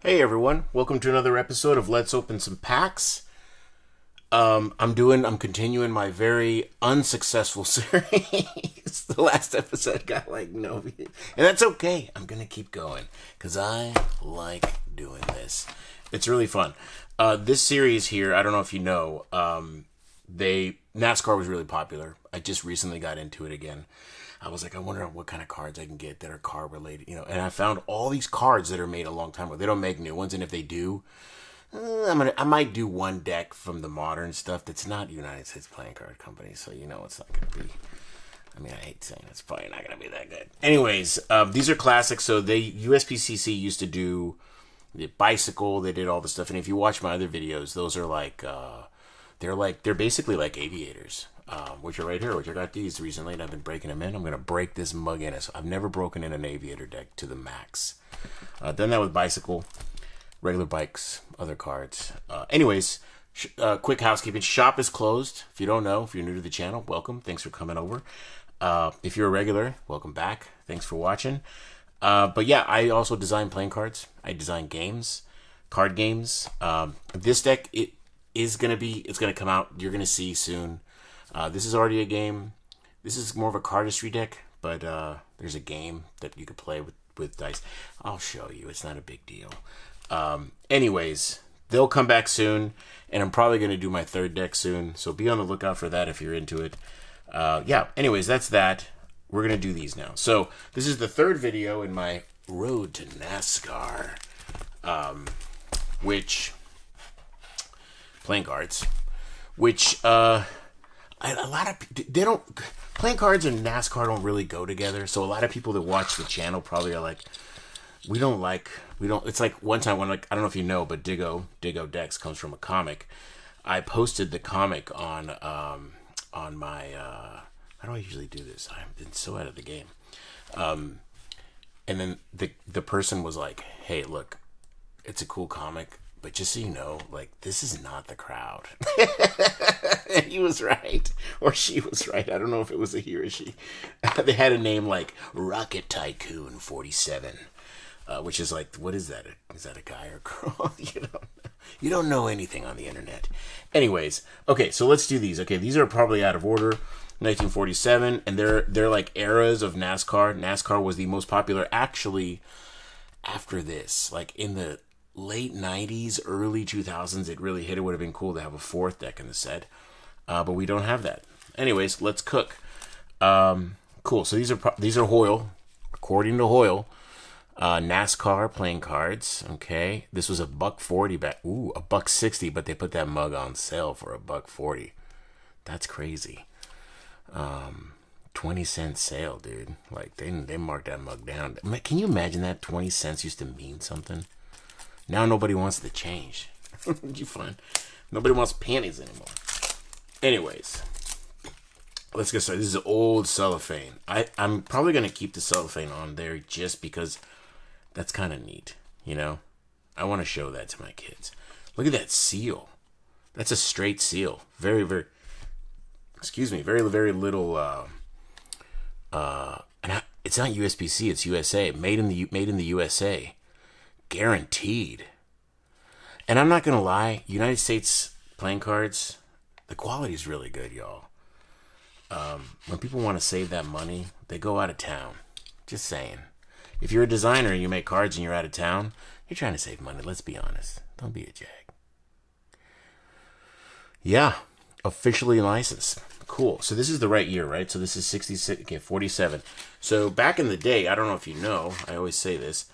Hey everyone, welcome to another episode of Let's Open Some Packs. I'm continuing my very unsuccessful series. The last episode got like no views, and that's okay. I'm gonna keep going because I like doing this. It's really fun. This series here, I don't know if you know, NASCAR was really popular. I just recently got into it again. I was like, I wonder what kind of cards I can get that are car related, and I found all these cards that are made a long time ago. They don't make new ones, and if they do, I might do one deck from the modern stuff that's not United States Playing Card Company, so it's not going to be. I hate saying it's probably not going to be that good. Anyways, these are classics. So USPCC used to do the bicycle. They did all the stuff, and if you watch my other videos, those are they're basically like aviators. Which are right here, which I got these recently, and I've been breaking them in. I'm going to break this mug in. I've never broken in an aviator deck to the max. Done that with bicycle, regular bikes, other cards. Anyways, quick housekeeping. Shop is closed. If you don't know, if you're new to the channel, welcome. Thanks for coming over. If you're a regular, welcome back. Thanks for watching. But yeah, I also design playing cards. I design games, card games. This deck, it's going to come out. You're going to see soon. This is already a game. This is more of a cardistry deck, but there's a game that you could play with dice. I'll show you. It's not a big deal. Anyways, they'll come back soon, and I'm probably going to do my third deck soon, so be on the lookout for that if you're into it. Yeah, anyways, that's that. We're going to do these now. So this is the third video in my road to NASCAR, playing cards, a lot of playing cards and NASCAR don't really go together. So a lot of people that watch the channel probably are like, we don't. It's like one time when I don't know if you know, but Diggo Decks comes from a comic. I posted the comic on my how do I usually do this? I've been so out of the game. And then the person was like, hey, look, it's a cool comic, but just so you know, this is not the crowd. And he was right. Or she was right. I don't know if it was a he or she. They had a name like Rocket Tycoon 47. Which is like, what is that? Is that a guy or girl? You don't know anything on the internet. Anyways, okay, so let's do these. Okay, these are probably out of order. 1947, and they're like eras of NASCAR. NASCAR was the most popular actually after this. Like in the late 90s, early 2000s, it really hit. It would have been cool to have a fourth deck in the set, but we don't have that. Anyways, let's cook. Cool. So these are Hoyle, according to Hoyle, NASCAR playing cards. Okay, this was $140 back. Ooh, $160, but they put that mug on sale for $140. That's crazy. 20-cent sale, dude. Like they marked that mug down. Can you imagine that 20 cents used to mean something? Now nobody wants to change. You find nobody wants panties anymore. Anyways, let's get started. This is old cellophane. I'm probably gonna keep the cellophane on there just because that's kind of neat. I want to show that to my kids. Look at that seal. That's a straight seal. Very, very. Excuse me. Very, very little. It's not USPC. It's USA. Made in the USA. Guaranteed. And I'm not gonna lie, United States playing cards, the quality is really good, y'all. When people want to save that money, they go out of town. Just saying. If you're a designer and you make cards and you're out of town, you're trying to save money. Let's be honest. Don't be a jag. Yeah, officially licensed. Cool. So this is the right year, right? So this is 66. Okay, 47. So back in the day, I don't know if you know. I always say this.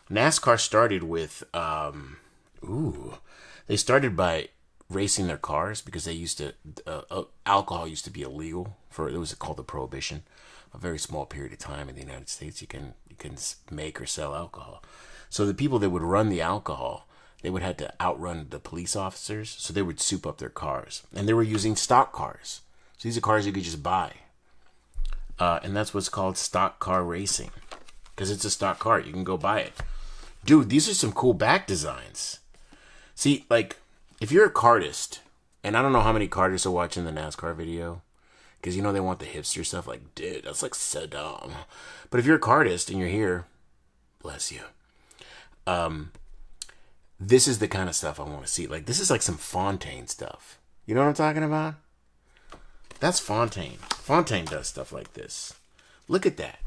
NASCAR started with, they started by racing their cars because they used to, alcohol used to be illegal it was called the Prohibition, a very small period of time in the United States. You can make or sell alcohol. So the people that would run the alcohol, they would have to outrun the police officers. So they would soup up their cars, and they were using stock cars. So these are cars you could just buy. And that's what's called stock car racing because it's a stock car. You can go buy it. Dude, these are some cool back designs. See, if you're a cardist, and I don't know how many cardists are watching the NASCAR video, because they want the hipster stuff. Like, dude, that's like so dumb. But if you're a cardist and you're here, bless you. This is the kind of stuff I want to see. Like, this is like some Fontaine stuff. You know what I'm talking about? That's Fontaine. Fontaine does stuff like this. Look at that.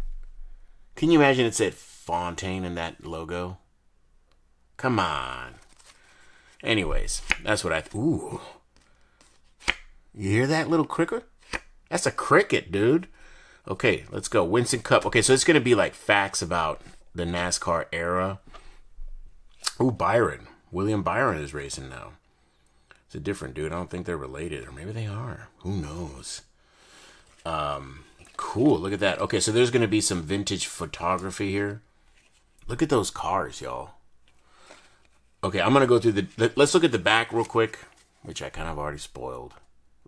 Can you imagine it said Fontaine in that logo? Come on. Anyways, that's what ooh. You hear that little cricket? That's a cricket, dude. Okay, let's go. Winston Cup. Okay, so it's going to be like facts about the NASCAR era. Ooh, Byron. William Byron is racing now. It's a different dude. I don't think they're related. Or maybe they are. Who knows? Cool. Look at that. Okay, so there's going to be some vintage photography here. Look at those cars, y'all. Okay, I'm going to go through let's look at the back real quick, which I kind of already spoiled.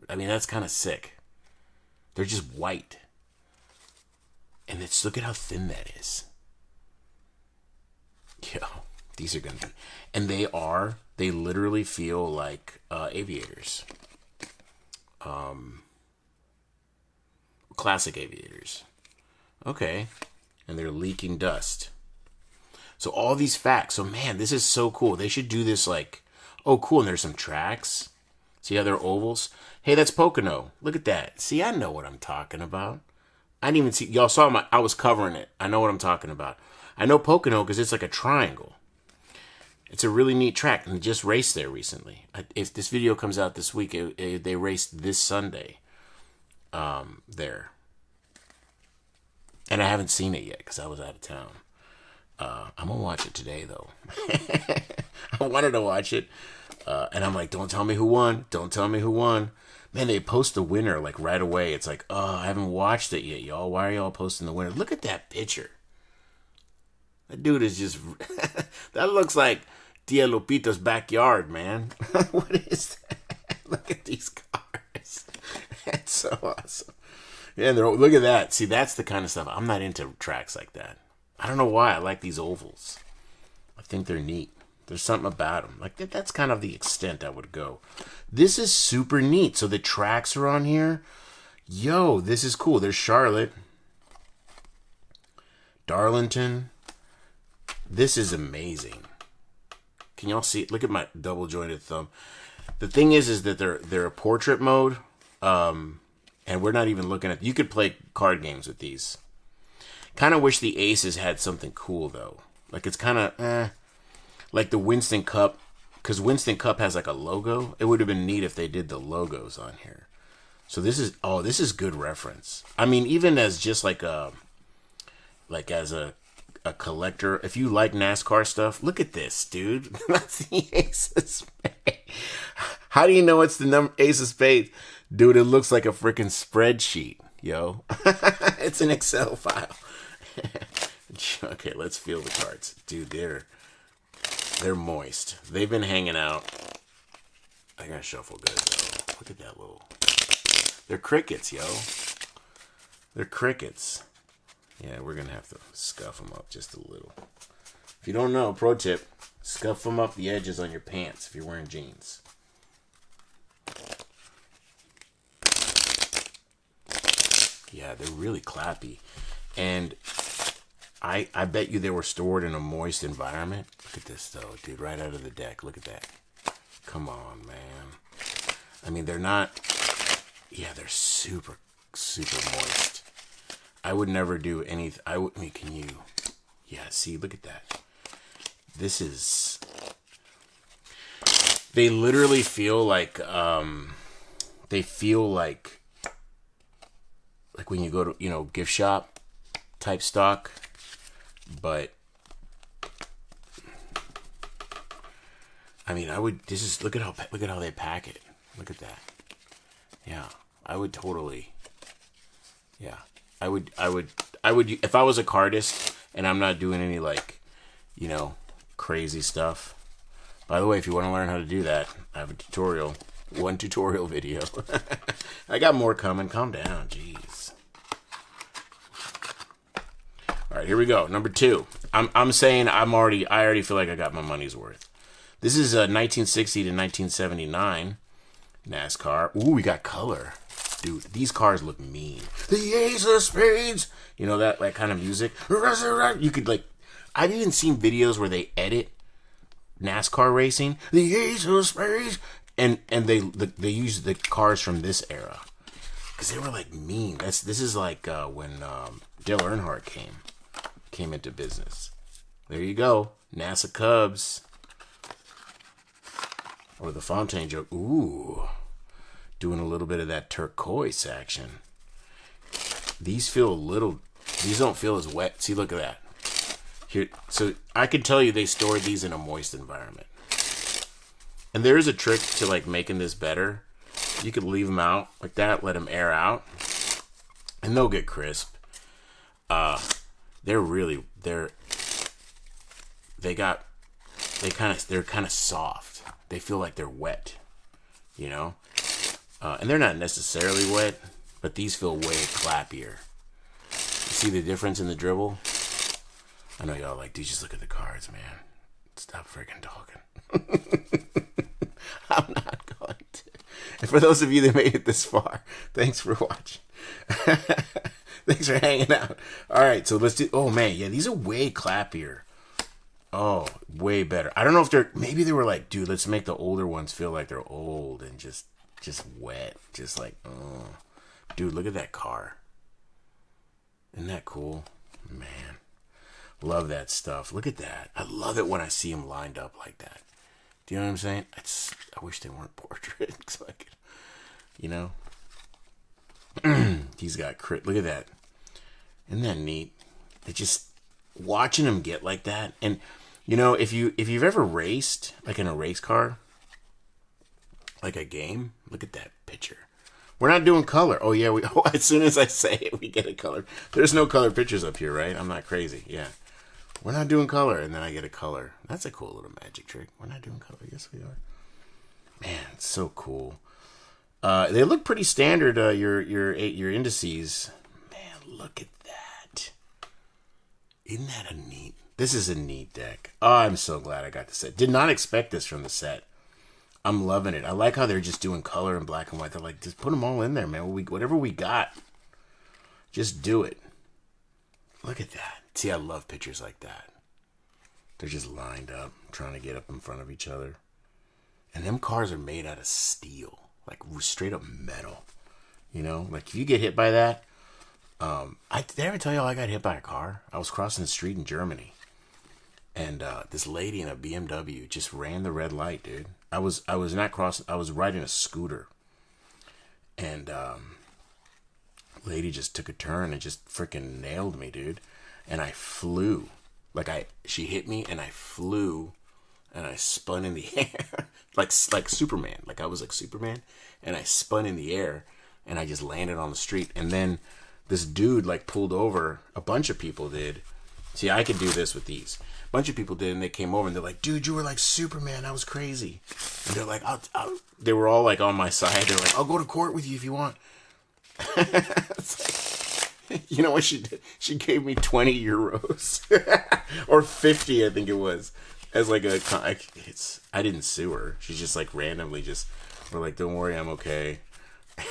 I mean, that's kind of sick. They're just white. And look at how thin that is. Yo, these are going to be... And they literally feel like aviators. Classic aviators. Okay. And they're leaking dust. So all these facts. So, man, this is so cool. They should do this like... Oh, cool. And there's some tracks. See how they're ovals? Hey, that's Pocono. Look at that. See, I know what I'm talking about. I didn't even see... Y'all saw I was covering it. I know what I'm talking about. I know Pocono because it's like a triangle. It's a really neat track. And just raced there recently. If this video comes out this week, they raced this Sunday there. And I haven't seen it yet because I was out of town. I'm going to watch it today, though. I wanted to watch it. And I'm like, don't tell me who won. Don't tell me who won. Man, they post the winner like right away. It's like, oh, I haven't watched it yet, y'all. Why are y'all posting the winner? Look at that picture. That dude is just... that looks like Tia Lupita's backyard, man. What is that? Look at these cars. That's so awesome. Yeah, look at that. See, that's the kind of stuff. I'm not into tracks like that. I don't know why. I like these ovals. I think they're neat. There's something about them. Like, that's kind of the extent I would go. This is super neat. So the tracks are on here. Yo, this is cool. There's Charlotte. Darlington. This is amazing. Can y'all see it? Look at my double jointed thumb. The thing is that they're a portrait mode. And we're not even looking at... You could play card games with these. Kind of wish the Aces had something cool, though. Like, it's kind of... Like the Winston Cup. Because Winston Cup has like a logo. It would have been neat if they did the logos on here. So this is... Oh, this is good reference. I mean, even as just like a... Like as a collector. If you like NASCAR stuff, look at this, dude. That's the Ace of Spades. How do you know it's the Ace of Spades? Dude, it looks like a freaking spreadsheet, yo. It's an Excel file. Okay, let's feel the cards. Dude, they're moist. They've been hanging out. I gotta shuffle good, though. Look at that little... They're crickets, yo. They're crickets. Yeah, we're gonna have to scuff them up just a little. If you don't know, pro tip, scuff them up the edges on your pants if you're wearing jeans. Yeah, they're really clappy. And I bet you they were stored in a moist environment. Look at this, though, dude, right out of the deck. Look at that. Come on, man. I mean, they're not... Yeah, they're super, super moist. I would never do anything... I mean, can you... Yeah, see, look at that. This is... They literally feel like... They feel like when you go to, gift shop type stock, but I mean, look at how they pack it. Look at that. Yeah, I would totally, yeah, I would, if I was a cardist and I'm not doing any crazy stuff. By the way, if you want to learn how to do that, I have a tutorial. One tutorial video. I got more coming. Calm down. Jeez. All right, here we go. Number 2. I'm saying I already feel like I got my money's worth. This is 1960 to 1979 NASCAR. Ooh, we got color. Dude, these cars look mean. The Ace of Spades. You know that kind of music? You could I've even seen videos where they edit NASCAR racing, the Ace of Spades, and they use the cars from this era because they were like mean. This is like when Dale Earnhardt came into business. There you go, NASA Cubs or the Fontaine joke. Ooh, doing a little bit of that turquoise action. These don't feel as wet. See, look at that. Here, so I can tell you they stored these in a moist environment. And there is a trick to like making this better. You could leave them out like that, let them air out, and they'll get crisp. They're kind of soft. They feel like they're wet, you know? And they're not necessarily wet, but these feel way clappier. You see the difference in the dribble? I know y'all like, dude, just look at the cards, man. Stop freaking talking. I'm not going to. And for those of you that made it this far, thanks for watching. Thanks for hanging out. All right, so let's do... Oh, man, yeah, these are way clappier. Oh, way better. I don't know if maybe they were like, dude, let's make the older ones feel like they're old and just wet. Just like, oh. Dude, look at that car. Isn't that cool? Man. Love that stuff. Look at that. I love it when I see them lined up like that. Do you know what I'm saying? I wish they weren't portraits. So I could, you know? He's got crit. Look at that. Isn't that neat? It just... Watching him get like that. And, you know, if you've ever raced, like in a race car, like a game, look at that picture. We're not doing color. Oh, yeah. As soon as I say it, we get a color. There's no color pictures up here, right? I'm not crazy. Yeah. We're not doing color, and then I get a color. That's a cool little magic trick. We're not doing color. Yes, we are. Man, it's so cool. They look pretty standard, your indices. Man, look at that. Isn't that a neat... This is a neat deck. Oh, I'm so glad I got the set. Did not expect this from the set. I'm loving it. I like how they're just doing color and black and white. They're like, just put them all in there, man. Whatever we got, just do it. Look at that. See, I love pictures like that. They're just lined up, trying to get up in front of each other. And them cars are made out of steel. Like, straight up metal. You know? Like, if you get hit by that... did I ever tell y'all I got hit by a car? I was crossing the street in Germany. And this lady in a BMW just ran the red light, dude. I was not crossing. I was riding a scooter. And lady just took a turn and just freaking nailed me, dude. And I flew. She hit me and I flew. And I spun in the air. like Superman. Like I was like Superman. And I spun in the air. And I just landed on the street. And then... this dude like pulled over. A bunch of people did. See, I could do this with these. A bunch of people did, and they came over and they're like, "Dude, you were like Superman. That was crazy." And they're like, they were all like on my side. They're like, "I'll go to court with you if you want." You know what she did? She gave me 20 euros or 50, I think it was, as like I didn't sue her. She just like randomly we're like, "Don't worry, I'm okay."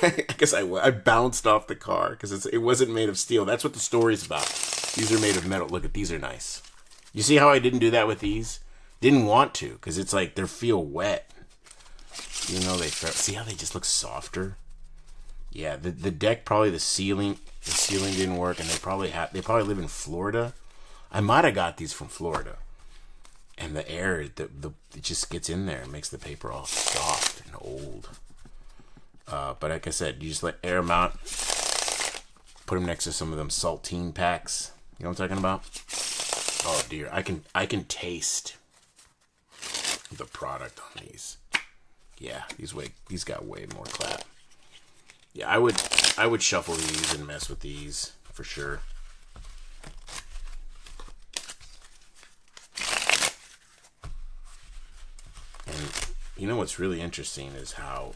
I guess I bounced off the car because it wasn't made of steel. That's what the story's about. These are made of metal. Look at these are nice. You see how I didn't do that with these? Didn't want to because it's like they feel wet. You know see how they just look softer. Yeah, the deck probably the ceiling didn't work, and they probably live in Florida. I might have got these from Florida, and the air it just gets in there and makes the paper all soft and old. But like I said, you just let air them out. Put them next to some of them saltine packs. You know what I'm talking about? Oh dear, I can taste the product on these. Yeah, these got way more clap. Yeah, I would shuffle these and mess with these for sure. And you know what's really interesting is how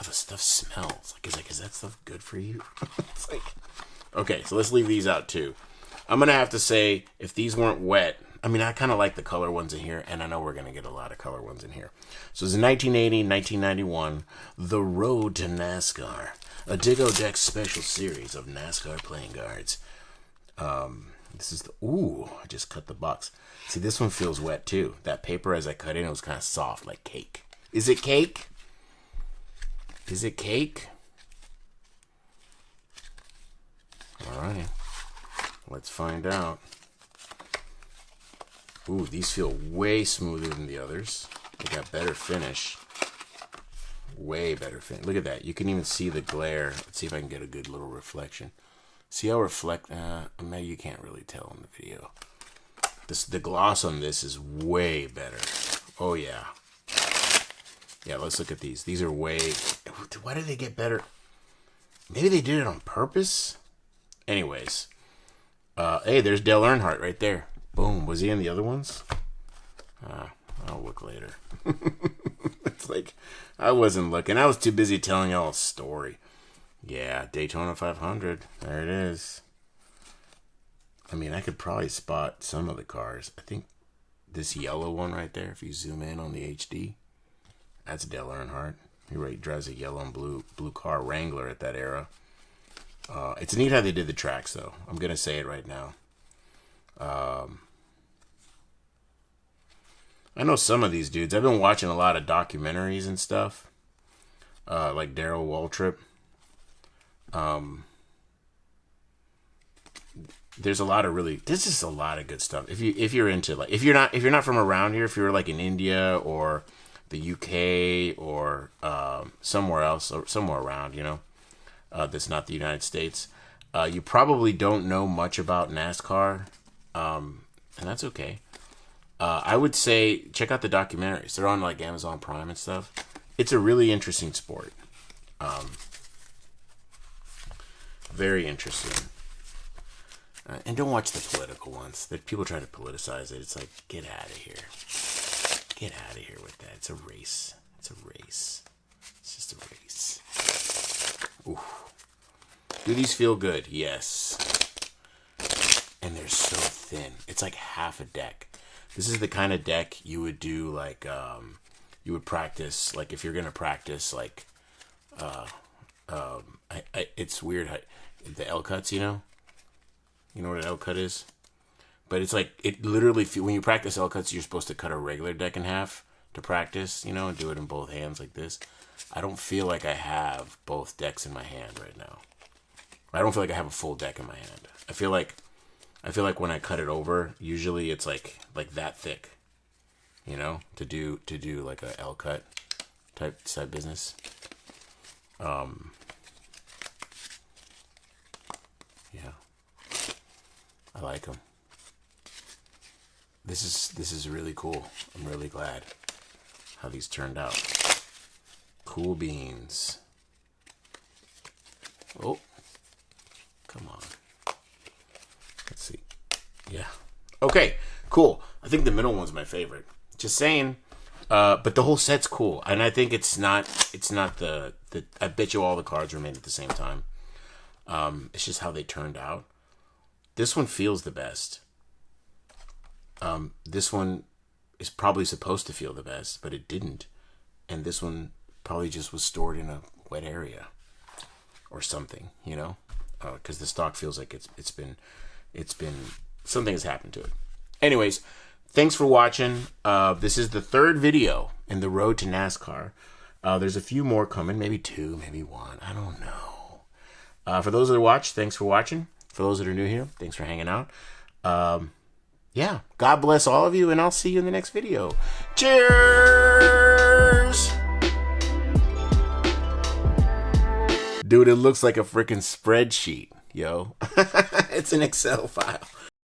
the stuff smells. Is that stuff good for you? It's like, okay, so let's leave these out too. I'm gonna have to say, if these weren't wet, I mean, I kind of like the color ones in here, and I know we're gonna get a lot of color ones in here. So it's 1980, 1991, The Road to NASCAR, a Digo Deck special series of NASCAR playing cards. This is the, ooh, I just cut the box. See, this one feels wet too. That paper as I cut it was kind of soft, like cake. Is it cake? Is it cake? All right, let's find out. Ooh, these feel way smoother than the others. They got better finish. Way better finish. Look at that. You can even see the glare. Let's see if I can get a good little reflection. See how maybe you can't really tell in the video. The gloss on this is way better. Oh yeah. Yeah, let's look at these. These are way, why did they get better? Maybe they did it on purpose? Anyways. Hey, there's Dale Earnhardt right there. Boom. Was he in the other ones? I'll look later. It's like, I wasn't looking. I was too busy telling y'all a story. Yeah, Daytona 500. There it is. I mean, I could probably spot some of the cars. I think this yellow one right there, if you zoom in on the HD, that's Dale Earnhardt. He drives a yellow and blue car, Wrangler at that era. It's neat how they did the tracks, though. I'm going to say it right now. I know some of these dudes. I've been watching a lot of documentaries and stuff, like Darrell Waltrip. There's a lot of there's just a lot of good stuff. If you're into, like, if you're not from around here, if you're like in India or the UK or somewhere else or somewhere around, that's not the United States, you probably don't know much about NASCAR, and that's okay. I would say check out the documentaries. They're on like Amazon Prime and stuff. It's a really interesting sport. Very interesting. And don't watch the political ones. That people try to politicize it. It's like, get out of here. Get out of here with that. It's a race. It's a race. It's just a race. Ooh. Do these feel good? Yes. And they're so thin. It's like half a deck. This is the kind of deck you would do, like, you would practice, like, if you're going to practice, like, it's weird how, the L cuts, you know what an L cut is? But it's like, it literally, when you practice L cuts, you're supposed to cut a regular deck in half to practice, and do it in both hands like this. I don't feel like I have both decks in my hand right now. I don't feel like I have a full deck in my hand. I feel like when I cut it over, usually it's like that thick, to do like a L cut type business. Yeah, I like them. This is really cool. I'm really glad how these turned out. Cool beans. Oh, come on. Let's see. Yeah. Okay, cool. I think the middle one's my favorite. Just saying. But the whole set's cool. And I think it's not the I bet you all the cards were made at the same time. It's just how they turned out. This one feels the best. This one is probably supposed to feel the best, but it didn't. And this one probably just was stored in a wet area or something, because the stock feels like it's been something has happened to it. Anyways, thanks for watching. This is the third video in the road to NASCAR. There's a few more coming, maybe 2, maybe 1. I don't know. For those that watch, thanks for watching. For those that are new here, thanks for hanging out. Yeah, God bless all of you, and I'll see you in the next video. Cheers! Dude, it looks like a freaking spreadsheet, yo. It's an Excel file.